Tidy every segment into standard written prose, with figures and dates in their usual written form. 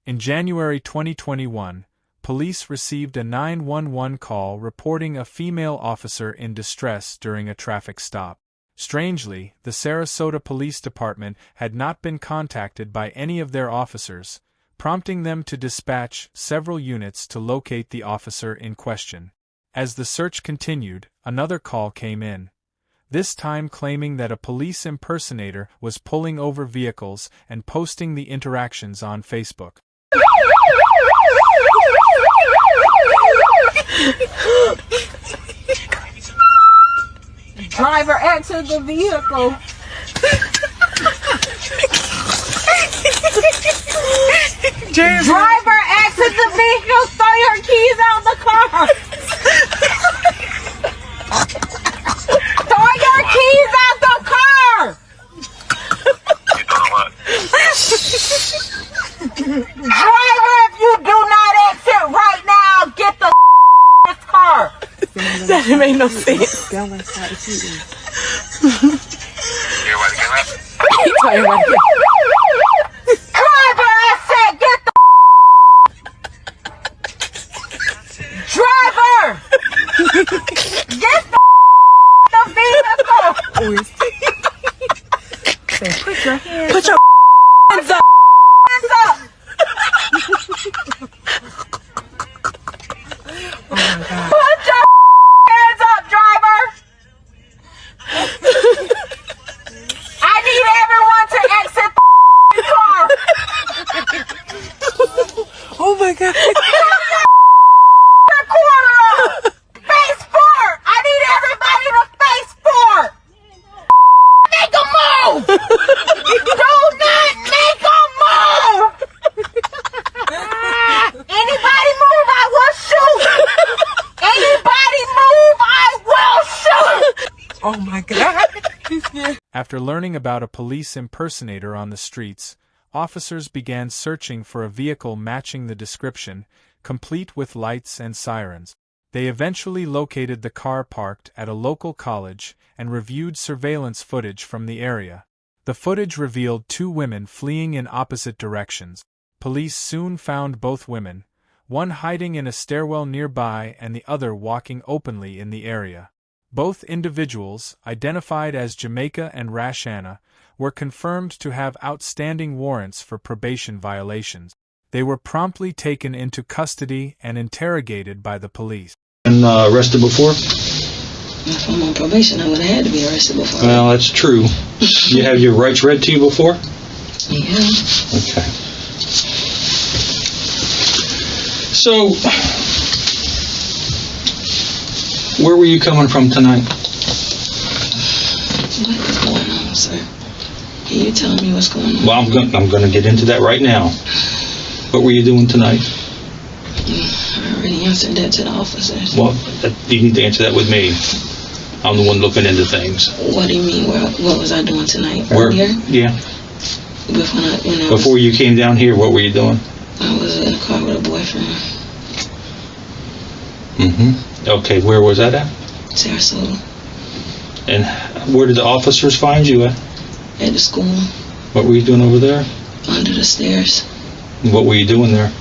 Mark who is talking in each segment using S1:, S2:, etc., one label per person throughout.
S1: In January 2021, police received a 911 call reporting a female officer in distress during a traffic stop. Strangely, the Sarasota Police Department had not been contacted by any of their officers, prompting them to dispatch several units to locate the officer in question. As the search continued, another call came in, this time claiming that a police impersonator was pulling over vehicles and posting the interactions on Facebook.
S2: Driver exit the vehicle. Driver exit the vehicle. Throw your keys out the car. Throw your keys out the car. Driver, if you do not exit right now, get the this car.
S3: That didn't make no sense.
S2: Driver, I said get the driver. Get the vehicle. Put your hands up.
S3: Hands up.
S2: Hands up. Oh my God. Put your hands up, driver. I need everyone to exit the car.
S3: Oh my God.
S2: The corner up. Face forward. I need everybody to face forward. Make a move. Do not make a move. Anybody move, I will shoot. Anybody move, I will shoot.
S3: Oh my God.
S1: After learning about a police impersonator on the streets, officers began searching for a vehicle matching the description, complete with lights and sirens. They eventually located the car parked at a local college and reviewed surveillance footage from the area. The footage revealed two women fleeing in opposite directions. Police soon found both women, one hiding in a stairwell nearby and the other walking openly in the area. Both individuals, identified as Jamaica and Rashanna, were confirmed to have outstanding warrants for probation violations. They were promptly taken into custody and interrogated by the police.
S4: And arrested before?
S5: If I'm on probation, I would have had to be arrested before.
S4: Well, that's true. You have your rights read to you before?
S5: Yeah.
S4: Okay. So, where were you coming from tonight?
S5: What is going on, sir? Can you tell me what's going on?
S4: Well, I'm going to get into that right now. What were you doing tonight?
S5: I already answered that to the officers.
S4: Well, you need to answer that with me. I'm the one looking into things.
S5: What do you mean? What was I doing tonight? Earlier?
S4: Yeah.
S5: Before
S4: you came down here, what were you doing?
S5: I was in a car with a boyfriend.
S4: Mm-hmm. Okay, where was that at?
S5: Sarasota.
S4: And where did the officers find you at?
S5: At the school.
S4: What were you doing over there?
S5: Under the stairs.
S4: What were you doing there?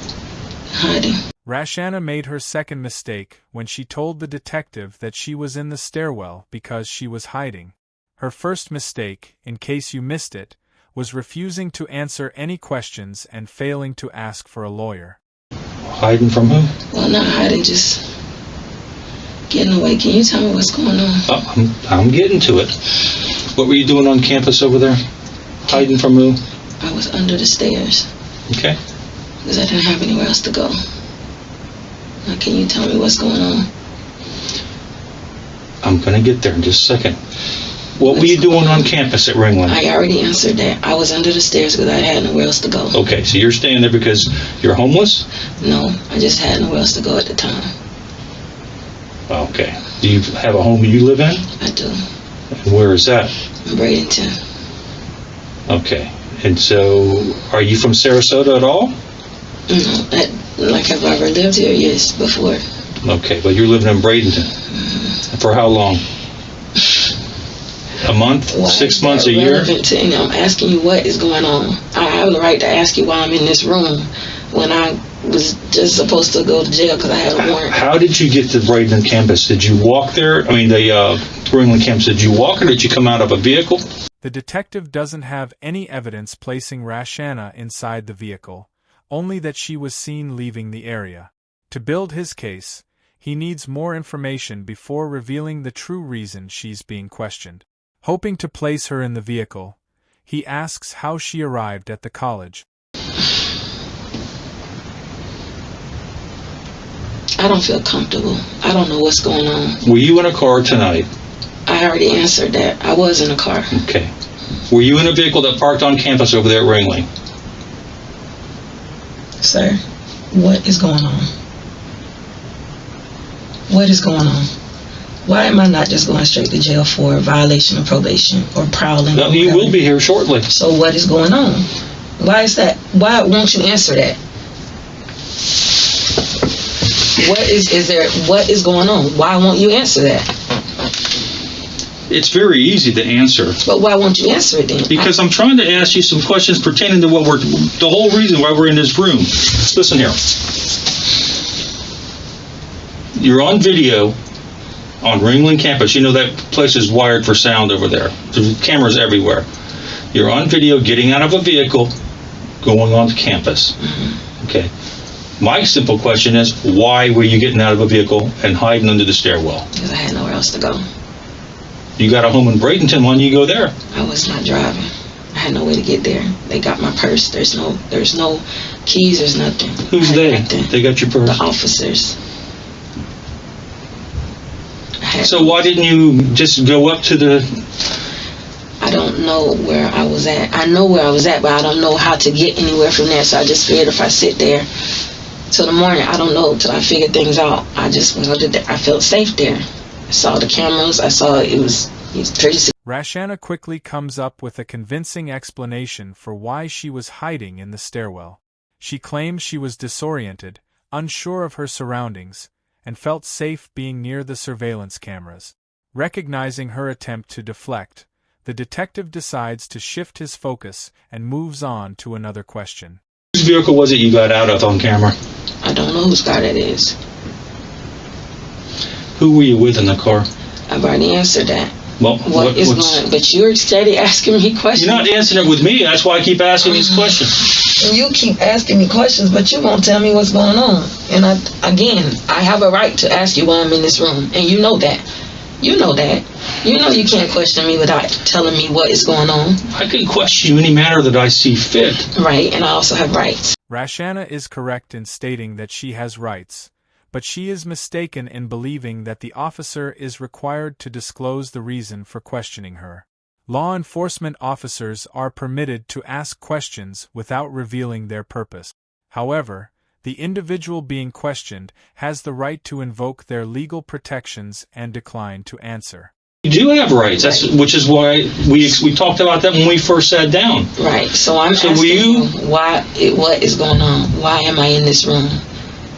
S5: Hiding.
S1: Rashanna made her second mistake when she told the detective that she was in the stairwell because she was hiding. Her first mistake, in case you missed it, was refusing to answer any questions and failing to ask for a lawyer.
S4: Hiding from who?
S5: Well, not hiding, just getting away. Can you tell me what's going on?
S4: Oh, I'm getting to it. What were you doing on campus over there? Hiding from who?
S5: I was under the stairs.
S4: Okay.
S5: Because I didn't have anywhere else to go. Now, can you tell me what's going on?
S4: I'm going to get there in just a second. What were you doing on campus at Ringland?
S5: I already answered that. I was under the stairs because I had nowhere else to go.
S4: Okay, so you're staying there because you're homeless?
S5: No, I just had nowhere else to go at the time.
S4: Okay. Do you have a home you live in?
S5: I do.
S4: And where is that?
S5: In Bradenton.
S4: Okay. And so, are you from Sarasota at all?
S5: No, like have I ever lived here? Yes, before.
S4: Okay, but you're living in Bradenton. For how long? A month?
S5: Why
S4: 6 months? A year?
S5: I'm asking you what is going on. I have the right to ask you why I'm in this room. when I was just supposed to go to jail because I had a warrant.
S4: How did you get to Bradenton campus? Did you walk there? I mean, the Ringling campus. Did you walk or did you come out of a vehicle?
S1: The detective doesn't have any evidence placing Rashana inside the vehicle, only that she was seen leaving the area. To build his case, he needs more information before revealing the true reason she's being questioned. Hoping to place her in the vehicle, he asks how she arrived at the college.
S5: I don't feel comfortable. I don't know what's going on.
S4: Were you in a car tonight?
S5: I already answered that. I was in a car.
S4: Okay. Were you in a vehicle that parked on campus over there at Ringling?
S5: Sir, what is going on? What is going on? Why am I not just going straight to jail for violation of probation or prowling?
S4: No, you will be here shortly.
S5: So what is going on? Why is that? Why won't you answer that? What is going on? Why won't you answer that?
S4: It's very easy to answer.
S5: But why won't you answer it then?
S4: Because I'm trying to ask you some questions pertaining to the whole reason why we're in this room. Listen here. You're on video on Ringling campus. You know that place is wired for sound over there. There's cameras everywhere. You're on video getting out of a vehicle, going on to campus.
S5: Mm-hmm.
S4: Okay. My simple question is, why were you getting out of a vehicle and hiding under the stairwell?
S5: Because I had nowhere else to go.
S4: You got a home in Bradenton. Why don't you go there?
S5: I was not driving. I had no way to get there. They got my purse. There's no keys. There's nothing.
S4: Who's they?
S5: Nothing.
S4: They got your purse?
S5: The officers.
S4: So why didn't you just go up to the...
S5: I don't know where I was at. I know where I was at, but I don't know how to get anywhere from there. So I just figured if I sit there till the morning, I don't know, till I figure things out. I just went over there. I felt safe there. I saw the cameras. I saw it was pretty secure.
S1: Rashana quickly comes up with a convincing explanation for why she was hiding in the stairwell. She claims she was disoriented, unsure of her surroundings, and felt safe being near the surveillance cameras. Recognizing her attempt to deflect, the detective decides to shift his focus and moves on to another question.
S4: Whose vehicle was it you got out of on camera?
S5: I don't know whose car that is.
S4: Who were you with in the car?
S5: I've already answered that.
S4: Well,
S5: what is going on? But you're steady asking me questions.
S4: You're not answering it with me. That's why I keep asking these questions.
S5: And you keep asking me questions, but you won't tell me what's going on. And I have a right to ask you why I'm in this room. And you know that. You know that. You know you can't question me without telling me what is going on.
S4: I can question you any manner that I see fit.
S5: Right, and I also have rights.
S1: Rashana is correct in stating that she has rights, but she is mistaken in believing that the officer is required to disclose the reason for questioning her. Law enforcement officers are permitted to ask questions without revealing their purpose. However, the individual being questioned has the right to invoke their legal protections and decline to answer.
S4: You do have rights, which is why we talked about that when we first sat down.
S5: Right, so I'm asking you what is going on? Why am I in this room?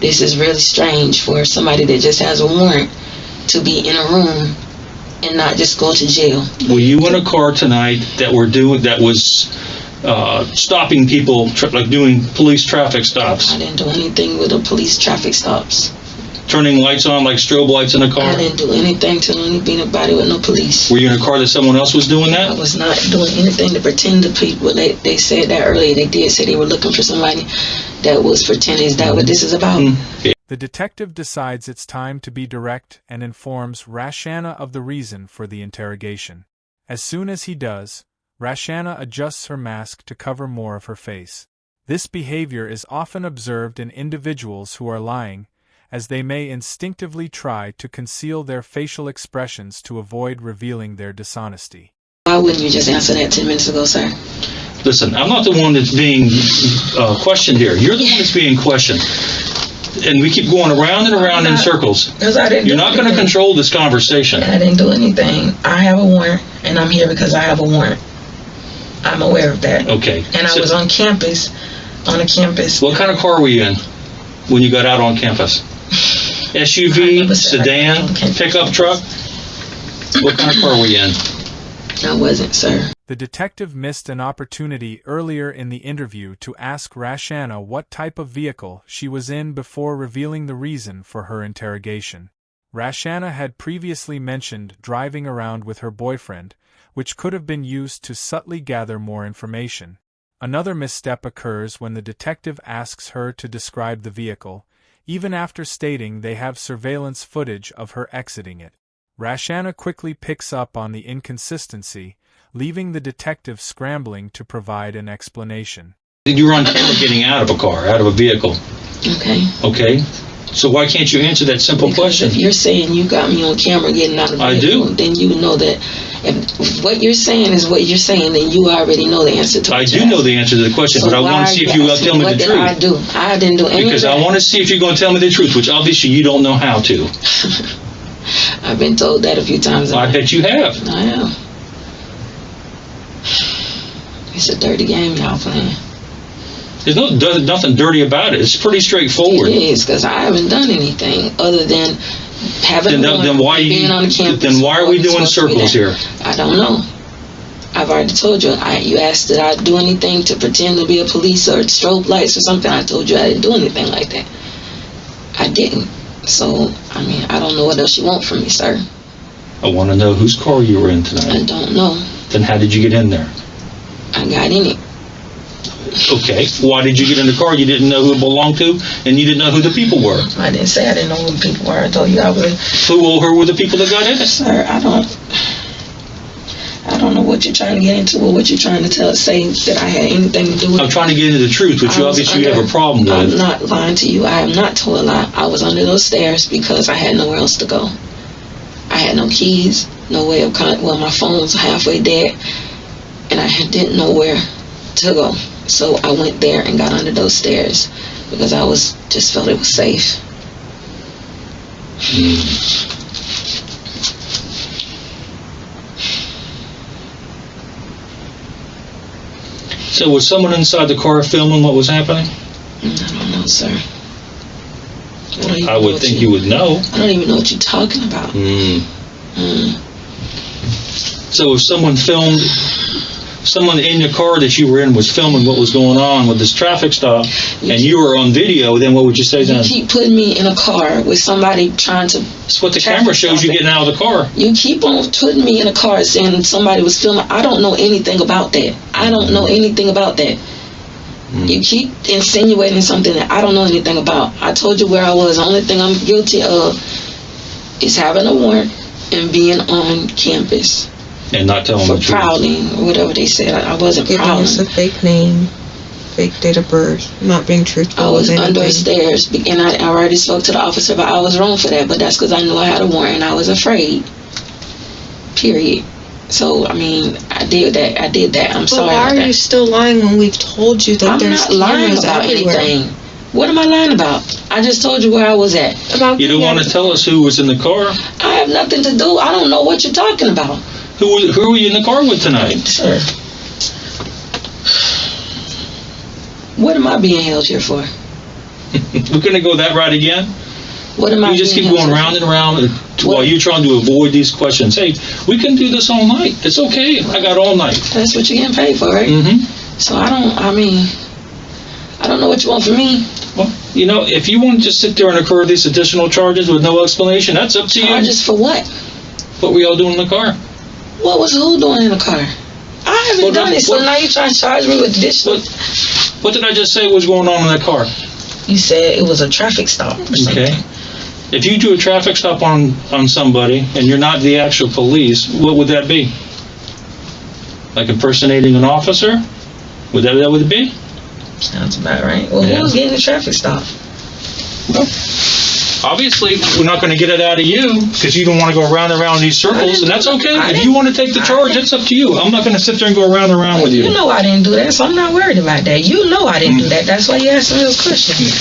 S5: This is really strange for somebody that just has a warrant to be in a room and not just go to jail.
S4: Were you in a car tonight that was stopping people, like doing police traffic stops?
S5: I didn't do anything with the police traffic stops.
S4: Turning lights on like strobe lights in a car?
S5: I didn't do anything to anybody with no police.
S4: Were you in a car that someone else was doing that?
S5: I was not doing anything to pretend to people. They said that earlier. They did say they were looking for somebody that was pretending. Is that what this is about?
S4: Mm-hmm.
S1: The detective decides it's time to be direct and informs Rashana of the reason for the interrogation. As soon as he does, Rashana adjusts her mask to cover more of her face. This behavior is often observed in individuals who are lying, as they may instinctively try to conceal their facial expressions to avoid revealing their dishonesty.
S5: Why wouldn't you just answer that 10 minutes ago, sir?
S4: Listen, I'm not the one that's being questioned here. You're the one that's being questioned. And we keep going around and around in circles.
S5: Because I didn't.
S4: You're not going to control this conversation.
S5: I didn't do anything. I have a warrant, and I'm here because I have a warrant. I'm aware of that.
S4: Okay.
S5: And I was on campus, on a campus.
S4: What kind of car were you in when you got out on campus? SUV, sedan, pickup truck? What kind of car were you in?
S5: I wasn't, sir.
S1: The detective missed an opportunity earlier in the interview to ask Rashana what type of vehicle she was in before revealing the reason for her interrogation. Rashana had previously mentioned driving around with her boyfriend, which could have been used to subtly gather more information. Another misstep occurs when the detective asks her to describe the vehicle, even after stating they have surveillance footage of her exiting it. Rashana quickly picks up on the inconsistency, leaving the detective scrambling to provide an explanation.
S4: You were on camera getting out of a car, out of a vehicle.
S5: Okay.
S4: Okay? So why can't you answer that simple question?
S5: If you're saying you got me on camera getting out of the vehicle, then you know that if what you're saying is what you're saying, then you already know the answer to it.
S4: I do know the answer to the question, but I want to see if you will tell me the truth.
S5: What did I do? I didn't do anything.
S4: Because I want to see if you're going to tell me the truth, which obviously you don't know how to.
S5: I've been told that a few times.
S4: I bet you have.
S5: I am. It's a dirty game y'all playing.
S4: There's nothing dirty about it. It's pretty straightforward.
S5: It is, because I haven't done anything other than having being on the campus.
S4: Then why are we doing circles here?
S5: I don't know. I've already told you. You asked did I do anything to pretend to be a police or strobe lights or something. I told you I didn't do anything like that. I didn't. So, I mean, I don't know what else you want from me, sir.
S4: I want to know whose car you were in tonight.
S5: I don't know.
S4: Then how did you get in there?
S5: I got in it.
S4: Okay. Why did you get in the car you didn't know who it belonged to, and you didn't know who the people were?
S5: I didn't say I didn't know who the people were. I told you I would.
S4: Who were the people that got in it?
S5: Sir, I don't know what you're trying to get into or what you're trying to say that I had anything to do with.
S4: I'm trying to get into the truth, which you obviously have a problem with.
S5: I'm not lying to you. I am not told a lie. I was under those stairs because I had nowhere else to go. I had no keys, no way of well, my phone was halfway dead, and I didn't know where to go. So I went there and got under those stairs because I just felt it was safe.
S4: So was someone inside the car filming what was happening?
S5: I don't know, sir.
S4: I would think you would know.
S5: I don't even know what you're talking about.
S4: So if someone in the car that you were in was filming what was going on with this traffic stop, and you were on video, then what would you say then?
S5: You keep putting me in a car with somebody trying to...
S4: That's what the camera shows you getting out of the car.
S5: You keep on putting me in a car saying somebody was filming. I don't know anything about that. I don't know anything about that. You keep insinuating something that I don't know anything about. I told you where I was. The only thing I'm guilty of is having a warrant and being on campus.
S4: And not telling the truth.
S5: For prowling, or whatever they said. I wasn't
S3: Giving
S5: prowling.
S3: us a fake name, fake date of birth, not being truthful.
S5: I was under stairs, and I already spoke to the officer, but I was wrong for that. But that's because I knew I had a warrant, and I was afraid. Period. So, I mean, I did that. I'm sorry.
S3: Why are you still lying when we've told you that there's cameras
S5: about
S3: everywhere?
S5: Anything. What am I lying about? I just told you where I was at.
S4: You don't want to tell us who was in the car?
S5: I have nothing to do. I don't know what you're talking about.
S4: Who were you in the car with tonight?
S5: Sir. What am I being held here for?
S4: We're going to go that route again?
S5: What am I
S4: You just keep going round and round while you're trying to avoid these questions. Hey, we can do this all night. It's okay. I got all night.
S5: That's what you're getting paid for, right? So I don't know what you want from me.
S4: Well, you know, if you want to just sit there and incur these additional charges with no explanation, that's up to you.
S5: Charges for what?
S4: What were y'all doing in the car?
S5: What was who doing in the car? I haven't done it, so now you're trying to charge me with additional.
S4: What did I just say was going on in that car?
S5: You said it was a traffic stop or something.
S4: Okay. If you do a traffic stop on somebody and you're not the actual police, what would that be? Like impersonating an officer? Would that what it be?
S5: Sounds about right. Well, who was getting the traffic stop?
S4: Well, obviously, we're not going to get it out of you because you don't want to go around and around these circles, and that's okay. If you want to take the charge, it's up to you. I'm not going to sit there and go around and around with you.
S5: You know I didn't do that, so I'm not worried about that. You know I didn't do that. That's why you asked me those questions.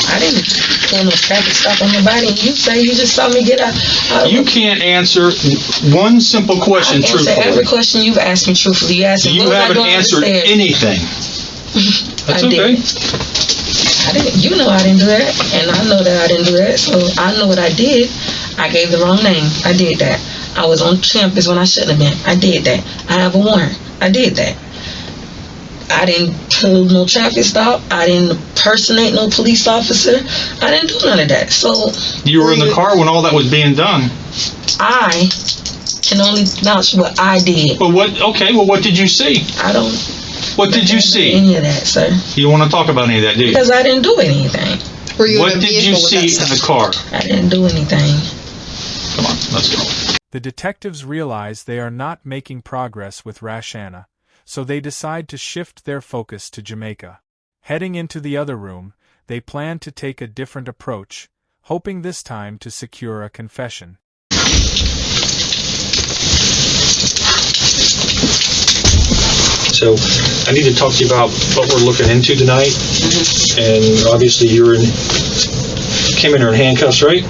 S5: I didn't pull no traffic stop on nobody, and you say you just saw me get out.
S4: You can't answer one simple question truthfully.
S5: I answer every question you've asked me truthfully. You asked me,
S4: you haven't answered anything. That's okay.
S5: You know I didn't do that, and I know that I didn't do that, so I know what I did. I gave the wrong name. I did that. I was on campus when I shouldn't have been. I did that. I have a warrant. I did that. I didn't pull no traffic stop. I didn't impersonate no police officer. I didn't do none of that. So
S4: you were in the car when all that was being done.
S5: I can only vouch what I did.
S4: Well, what did you see?
S5: I don't.
S4: What did you see?
S5: Any of that, sir.
S4: You don't want to talk about any of that, do you?
S5: Because I didn't do anything.
S3: Were you
S4: What
S3: in a
S4: did
S3: vehicle
S4: you
S3: with
S4: see
S3: that
S4: in the
S3: stuff?
S4: car?
S5: I didn't do anything.
S4: Come on, let's go.
S1: The detectives realize they are not making progress with Rashana, so they decide to shift their focus to Jamaica. Heading into the other room, they plan to take a different approach, hoping this time to secure a confession.
S4: So I need to talk to you about what we're looking into tonight. And obviously came in here in handcuffs, right?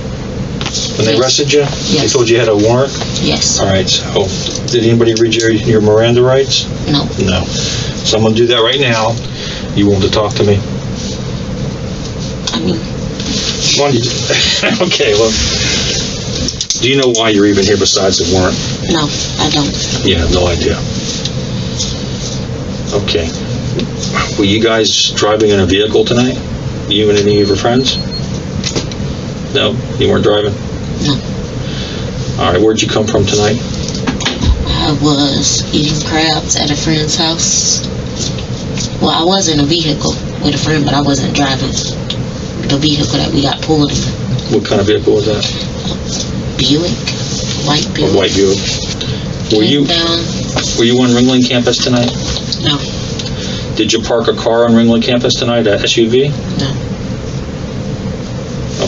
S4: When they arrested you?
S5: Yes.
S4: They told you had a warrant?
S5: Yes.
S4: All right, so did anybody read your Miranda rights?
S5: No.
S4: No. So I'm going to do that right now. You want to talk to me?
S5: I mean,
S4: Come on, okay, well, do you know why you're even here besides the warrant?
S5: no, I don't.
S4: You have no idea. Okay. Were you guys driving in a vehicle tonight? You and any of your friends? No? You weren't driving?
S5: No.
S4: All right, where'd you come from tonight?
S5: I was eating crabs at a friend's house. Well, I was in a vehicle with a friend, but I wasn't driving the vehicle that we got pulled in.
S4: What kind of vehicle was that?
S5: Buick. White
S4: A
S5: Buick.
S4: white Buick. Were you on Ringling campus tonight?
S5: No.
S4: Did you park a car on Ringling campus tonight, a SUV?
S5: No.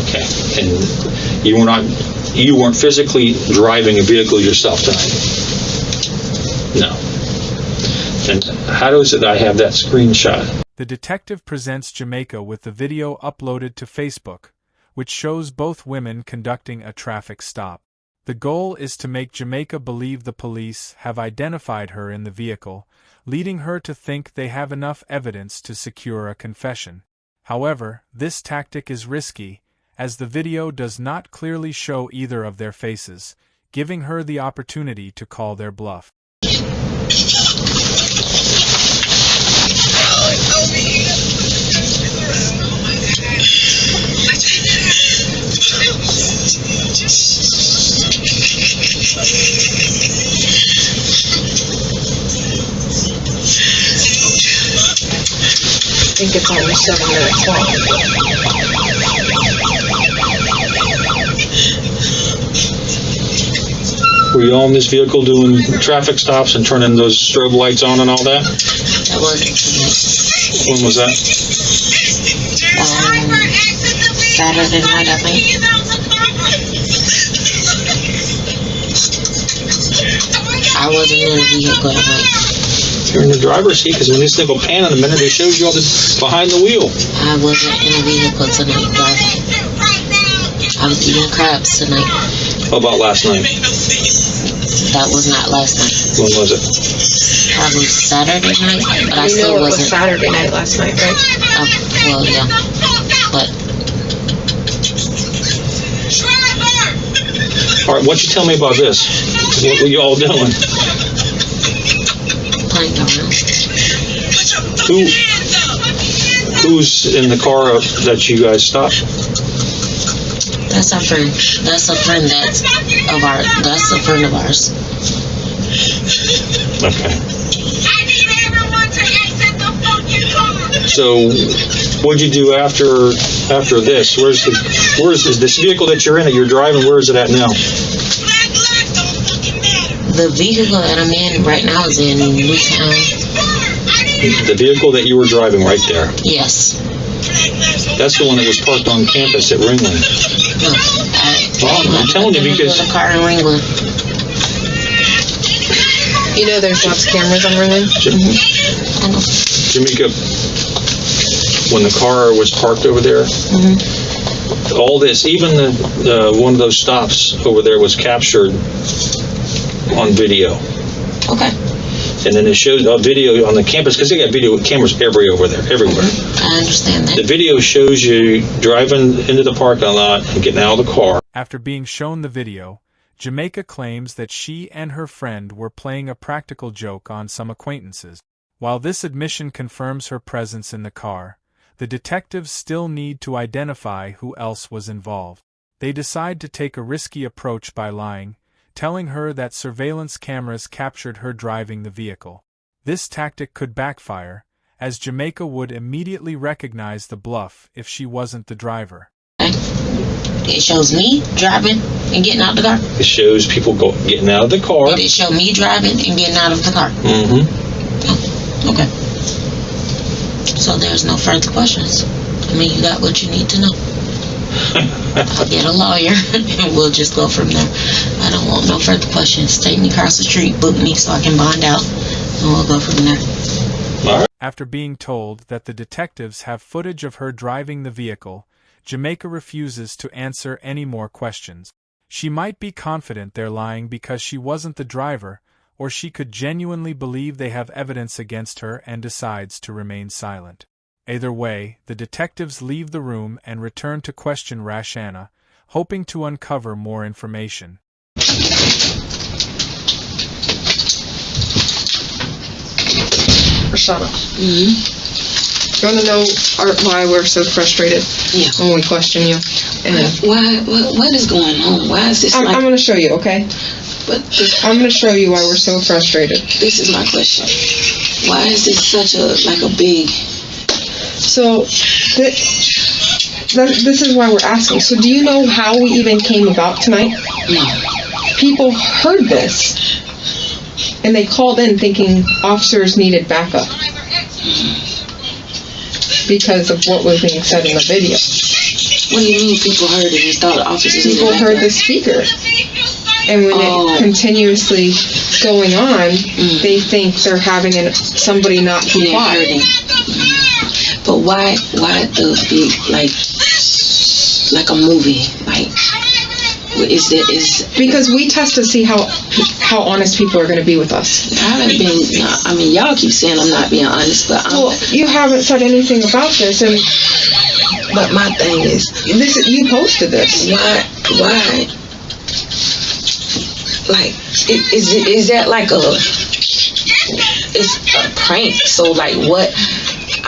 S4: Okay. And you weren't physically driving a vehicle yourself tonight? No. And how is it I have that screenshot?
S1: The detective presents Jamaica with the video uploaded to Facebook, which shows both women conducting a traffic stop. The goal is to make Jamaica believe the police have identified her in the vehicle, leading her to think they have enough evidence to secure a confession. However, this tactic is risky, as the video does not clearly show either of their faces, giving her the opportunity to call their bluff.
S3: I think it's only 7 minutes long.
S4: Were you all in this vehicle doing traffic stops and turning those strobe lights on and all that?
S5: That wasn't tonight.
S4: When was that?
S5: Saturday night, I think. I wasn't in the vehicle at night.
S4: You're in the driver's seat, because when this thing will pan in a minute, it shows you all this behind the wheel.
S5: I wasn't in the vehicle tonight driving. I was eating crabs tonight.
S4: How about last night?
S5: That was not last night.
S4: When was it?
S5: Probably Saturday night, but I
S3: You
S5: still
S3: know it was
S5: wasn't.
S3: Saturday night last night, right?
S5: Well, yeah. But
S4: All right, why don't you tell me about this? What were you all doing?
S5: playing around.
S4: Who's in the car that you guys stopped?
S5: That's our friend. That's a friend that's a friend of ours.
S4: Okay. So, what'd you do after this? Is this vehicle that you're in, that you're driving, where is it at now?
S5: The vehicle that I'm in right now is in Newtown.
S4: The vehicle that you were driving right there.
S5: Yes.
S4: That's the one that was parked on campus at Ringling.
S5: No,
S4: I'm telling you because...
S5: The car in Ringling.
S3: You know there's lots of cameras on Ringling?
S5: I know.
S4: Jamaica, when the car was parked over there, all this, even one of those stops over there was captured on video.
S5: Okay.
S4: And then it shows a video on the campus, because they got video cameras everywhere.
S5: I understand that.
S4: The video shows you driving into the parking lot and getting out of the car.
S1: After being shown the video, Jamaica claims that she and her friend were playing a practical joke on some acquaintances. While this admission confirms her presence in the car, the detectives still need to identify who else was involved. They decide to take a risky approach by lying, telling her that surveillance cameras captured her driving the vehicle. This tactic could backfire, as Jamaica would immediately recognize the bluff if she wasn't the driver.
S5: It shows me driving and getting out the car.
S4: It shows people getting out of the car.
S5: It show me driving and getting out of the car.
S4: Mm-hmm.
S5: Oh, okay. So there's no further questions. I mean, you got what you need to know. I'll get a lawyer and we'll just go from there. I don't want no further questions. Take me across the street, book me so I can bond out, and we'll go from there.
S4: All right.
S1: After being told that the detectives have footage of her driving the vehicle, Jamaica refuses to answer any more questions. She might be confident they're lying because she wasn't the driver, or she could genuinely believe they have evidence against her and decides to remain silent. Either way, the detectives leave the room and return to question Rashana, hoping to uncover more information.
S3: Rashana. You want to know why we're so frustrated when we question you? And
S5: What is going on? Why is this
S3: I'm going to show you, okay? I'm going to show you why we're so frustrated.
S5: This is my question. Why is this such a big...
S3: So, this is why we're asking. So, do you know how we even came about tonight?
S5: No.
S3: People heard this, and they called in thinking officers needed backup because of what was being said in the video.
S5: What do you mean people heard it and thought officers needed
S3: People
S5: backup?
S3: heard the speaker, and when it continuously going on, they think they're having somebody not comply.
S5: But why the big, like a movie? Like, is
S3: because we test to see how honest people are going to be with us.
S5: I haven't been. I mean, y'all keep saying I'm not being honest, but
S3: you haven't said anything about this, and
S5: but my thing is,
S3: you posted this.
S5: Why? Like, is that like it's a prank? So like what?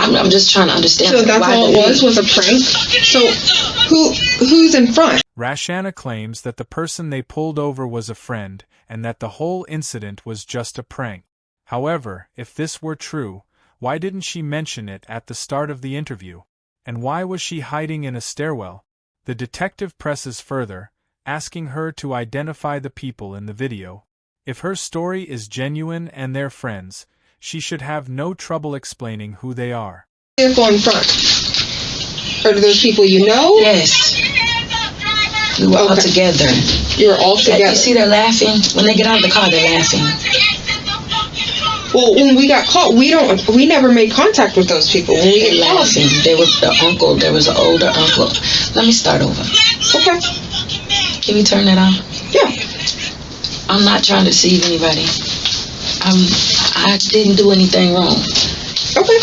S5: I'm just trying to understand.
S3: So that's all it was a prank? So who's in front?
S1: Rashana claims that the person they pulled over was a friend, and that the whole incident was just a prank. However, if this were true, why didn't she mention it at the start of the interview? And why was she hiding in a stairwell? The detective presses further, asking her to identify the people in the video. If her story is genuine and they're friends, she should have no trouble explaining who they are.
S3: Vehicle in front. Are those people you know?
S5: Yes. We were all together.
S3: You were all together.
S5: You see, they're laughing. When they get out of the car, they're laughing.
S3: Well, when we got caught, we never made contact with those people. When we
S5: They're laughing. There was the uncle. There was an older uncle. Let me start over.
S3: Okay.
S5: Can you turn that on?
S3: Yeah.
S5: I'm not trying to deceive anybody. I didn't do anything wrong.
S3: Okay.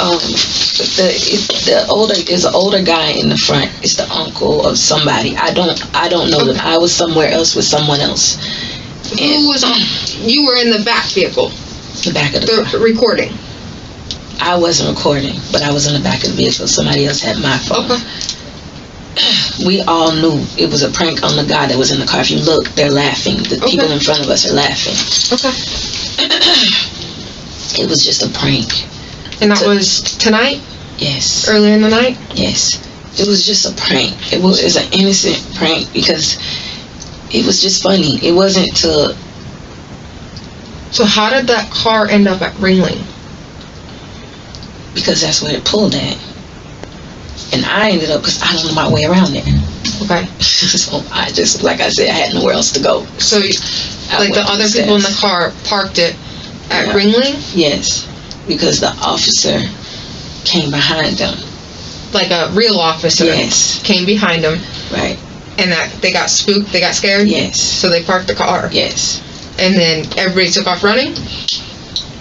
S5: There's an older guy in the front. It's the uncle of somebody. I don't know them. I was somewhere else with someone else.
S3: Who was on? You were in the back vehicle.
S5: The back of the car.
S3: Recording.
S5: I wasn't recording, but I was in the back of the vehicle. Somebody else had my phone.
S3: Okay.
S5: We all knew it was a prank on the guy that was in the car. If you look, they're laughing. The people in front of us are laughing.
S3: Okay.
S5: It was just a prank.
S3: And that was tonight?
S5: Yes.
S3: Earlier in the night?
S5: Yes. It was just a prank. It was an innocent prank because it was just funny. It wasn't to...
S3: So how did that car end up at Ringling?
S5: Because that's where it pulled at. And I ended up, because I don't know my way around it.
S3: Okay.
S5: So I just, like I said, I had nowhere else to go.
S3: So, like the other people in the car parked it at Ringling?
S5: Yes. Because the officer came behind them.
S3: Like a real officer?
S5: Yes.
S3: Came behind them?
S5: Right.
S3: And that they got spooked? They got scared?
S5: Yes.
S3: So they parked the car?
S5: Yes.
S3: And then everybody took off running?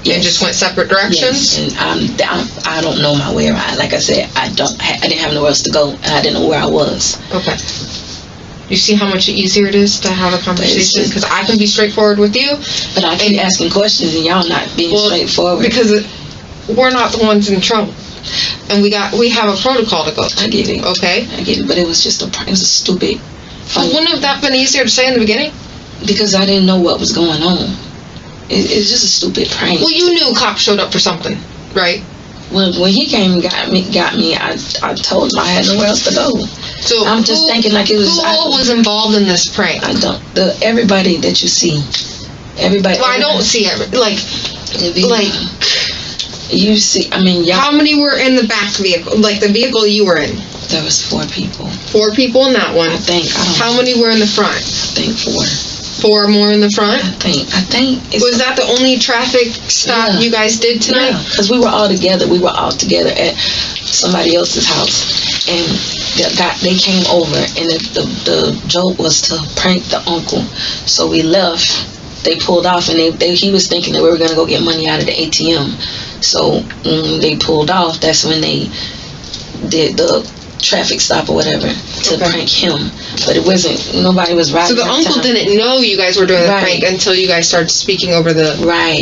S5: Yes.
S3: And just went separate directions?
S5: Yes. And I don't know my way around. Like I said, I didn't have nowhere else to go, and I didn't know where I was.
S3: Okay. You see how much easier it is to have a conversation? Because I can be straightforward with you.
S5: But I keep asking questions and y'all not being straightforward.
S3: Because we're not the ones in trouble. And we have a protocol to go.
S5: I get it.
S3: Okay?
S5: I get it. But it was just it was a stupid...
S3: But wouldn't have that been easier to say in the beginning?
S5: Because I didn't know what was going on. It's just a stupid prank.
S3: Well, you knew cops showed up for something, right?
S5: When he came and got me, I told him I had nowhere else to go.
S3: So
S5: I'm just thinking like it was...
S3: Who all was involved in this prank?
S5: I don't... everybody that you see. Everybody...
S3: Well, I don't see it. Like...
S5: You see... I mean, y'all...
S3: How many were in the back vehicle? Like, the vehicle you were in?
S5: There was 4 people.
S3: 4 people in that one?
S5: I think.
S3: How many were in the front?
S5: I think 4.
S3: 4 more in the front?
S5: I think.
S3: Was that the only traffic stop you guys did tonight?
S5: Yeah, because we were all together. We were all together at somebody else's house, and they came over, and the joke was to prank the uncle. So we left. They pulled off, and he was thinking that we were gonna go get money out of the ATM. So when they pulled off, that's when they did the traffic stop or whatever to prank him. But it wasn't, nobody was riding.
S3: So the uncle didn't know you guys were doing the prank until you guys started speaking over the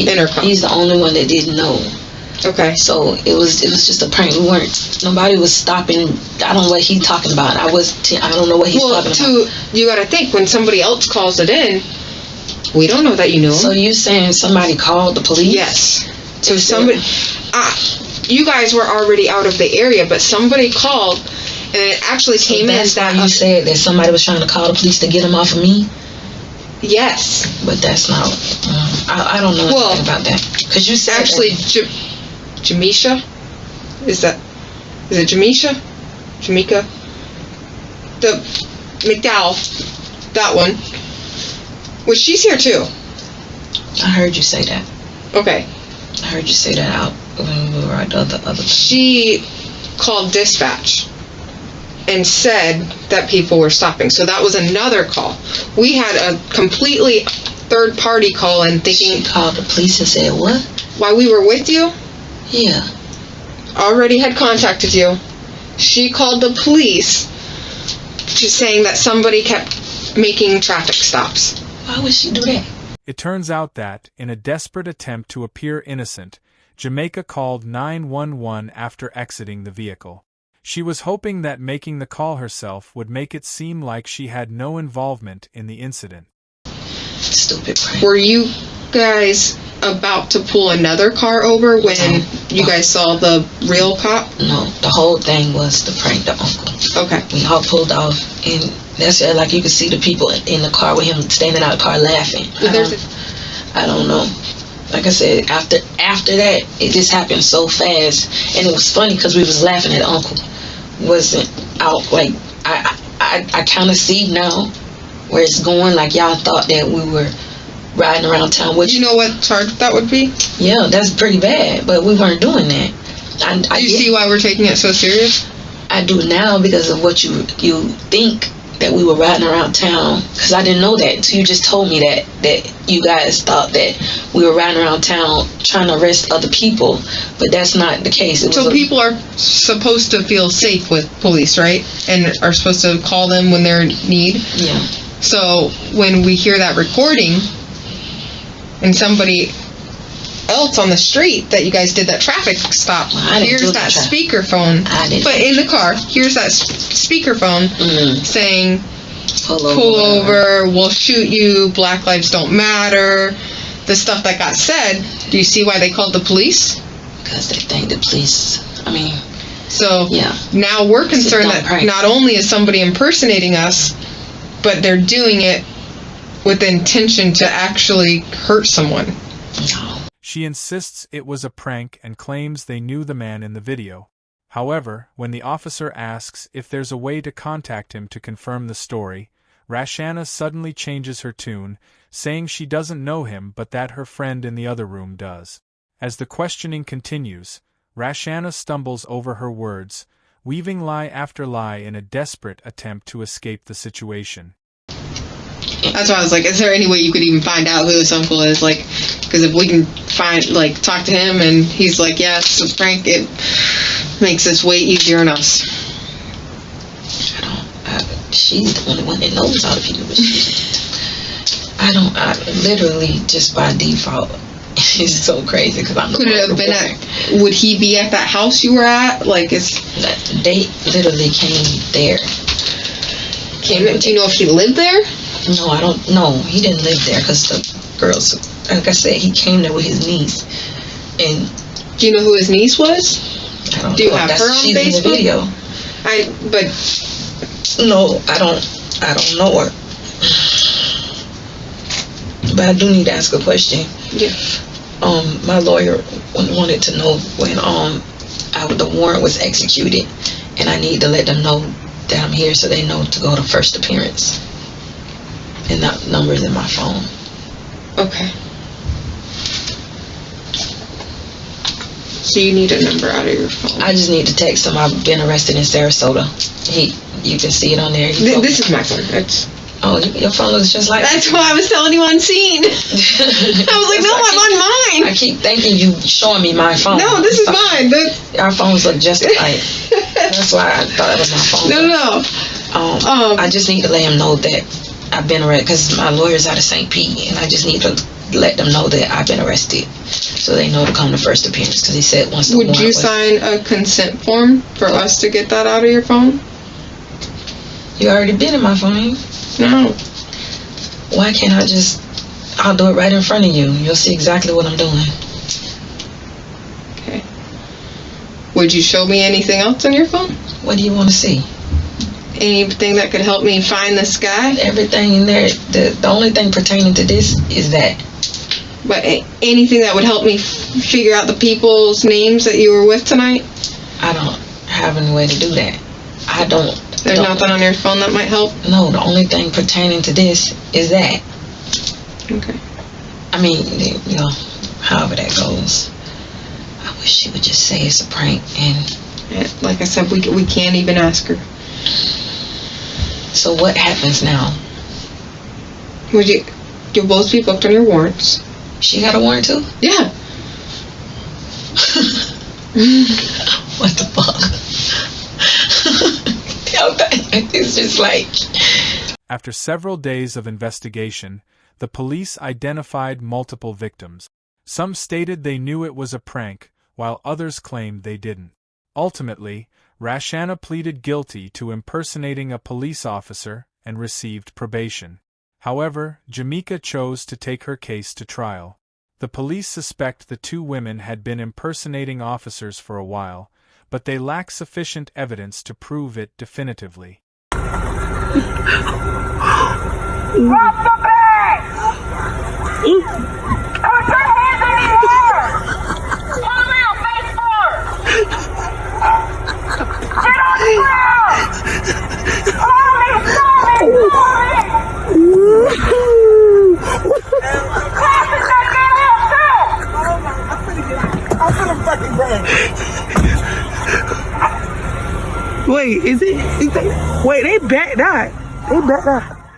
S3: intercom.
S5: He's the only one that didn't know.
S3: Okay.
S5: So it was just a prank. Nobody was stopping. I don't know what he's talking about. I don't know what he's talking about.
S3: You gotta think, when somebody else calls it in, we don't know that you knew him.
S5: So you're saying somebody called the police?
S3: Yes. So somebody, you guys were already out of the area, but somebody called, and it actually came in that...
S5: you said that somebody was trying to call the police to get him off of me?
S3: Yes.
S5: But that's not... I don't know anything about that. Because you said...
S3: Actually, Jamisha? Is it Jamisha? Jamaica? The McDowell. That one. Well, she's here too.
S5: I heard you say that.
S3: Okay.
S5: I heard you say that out when we were at the other.
S3: She called dispatch and said that people were stopping. So that was another call. We had a completely third party call and thinking...
S5: She called the police and said what?
S3: While we were with you?
S5: Yeah.
S3: Already had contacted you. She called the police just saying that somebody kept making traffic stops.
S5: Why would she do that?
S1: It turns out that, in a desperate attempt to appear innocent, Jamaica called 911 after exiting the vehicle. She was hoping that making the call herself would make it seem like she had no involvement in the incident.
S5: Stupid prank.
S3: Were you guys about to pull another car over when you guys saw the real cop?
S5: No, the whole thing was to prank the uncle.
S3: Okay.
S5: We all pulled off, and that's like you could see the people in the car with him standing out the car laughing. I don't know. Like I said, after that, it just happened so fast, and it was funny because we was laughing at the uncle. Wasn't out like I kind of see now where it's going. Like y'all thought that we were riding around town.
S3: You know what charge that would be?
S5: Yeah, that's pretty bad, but we weren't doing that.
S3: Do you see why we're taking it so serious?
S5: I do now because of what you think that we were riding around town, because I didn't know that until you just told me that you guys thought that we were riding around town trying to arrest other people, but that's not the case.
S3: So people are supposed to feel safe with police, right? And are supposed to call them when they're in need?
S5: Yeah.
S3: So when we hear that recording and somebody else on the street that you guys did that traffic stop, here's that speakerphone, but in the car, here's that speakerphone saying, pull over, we'll shoot you, Black Lives Don't Matter, the stuff that got said. Do you see why they called the police?
S5: Because they think the police,
S3: so now we're concerned that not only is somebody impersonating us, but they're doing it with the intention to actually hurt someone.
S5: No.
S1: She insists it was a prank and claims they knew the man in the video. However, when the officer asks if there's a way to contact him to confirm the story, Rashana suddenly changes her tune, saying she doesn't know him but that her friend in the other room does. As the questioning continues, Rashana stumbles over her words, weaving lie after lie in a desperate attempt to escape the situation.
S3: That's why I was like, is there any way you could even find out who this uncle is? Like, because if we can talk to him and he's like, yes, it's a prank, it makes this way easier on us.
S5: she's the only one that knows all the people. But I literally just by default. It's so crazy because I'm.
S3: Could it have been would he be at that house you were at? Like,
S5: they literally came there.
S3: Do you know if he lived there?
S5: No, I don't know. He didn't live there because the girls, like I said, he came there with his niece. And
S3: do you know who his niece was?
S5: I don't
S3: Do you
S5: know.
S3: have her on
S5: She's
S3: Facebook?
S5: In the video. No, I don't know her. But I do need to ask a question.
S3: Yeah.
S5: My lawyer wanted to know when the warrant was executed, and I need to let them know that I'm here so they know to go to first appearance. And that number's in my phone.
S3: Okay. So you need a number out of your phone.
S5: I just need to text him. I've been arrested in Sarasota. You can see it on there.
S3: This is my phone.
S5: Oh, your phone looks just like.
S3: That's why I was telling you on scene. I was like, no, I'm on mine.
S5: I keep thinking you showing me my phone.
S3: No, this is mine.
S5: Our phones look just alike. That's why I thought it was my phone.
S3: No.
S5: I just need to let him know that I've been arrested because my lawyer's out of St. Pete, and I just need to let them know that I've been arrested so they know to come to first appearance because he said once the
S3: Would you sign a consent form for us to get that out of your phone?
S5: You already been in my phone.
S3: No.
S5: Why can't I'll do it right in front of you. You'll see exactly what I'm doing.
S3: Okay. Would you show me anything else on your phone?
S5: What do you want to see?
S3: Anything that could help me find this guy?
S5: Everything in there. The only thing pertaining to this is that.
S3: But anything that would help me figure out the people's names that you were with tonight?
S5: I don't have any way to do that.
S3: There's nothing on your phone that might help?
S5: No, the only thing pertaining to this is that.
S3: Okay.
S5: I mean, however that goes. I wish she would just say it's a prank and...
S3: Like I said, we can't even ask her.
S5: So what happens now?
S3: You'll both be booked on your warrants.
S5: She got a warrant too?
S3: Yeah.
S5: What the fuck? It's just like...
S1: After several days of investigation, the police identified multiple victims. Some stated they knew it was a prank, while others claimed they didn't. Ultimately, Rashana pleaded guilty to impersonating a police officer and received probation. However, Jamaica chose to take her case to trial. The police suspect the two women had been impersonating officers for a while, but they lack sufficient evidence to prove it definitively.
S2: Drop the bag! Put your hands in the air! Pull them out, face forward! Get on the ground! Slowly! Classes that get real too! I'm gonna fucking bag.
S6: Wait, is it? Wait, they backed out. They backed out.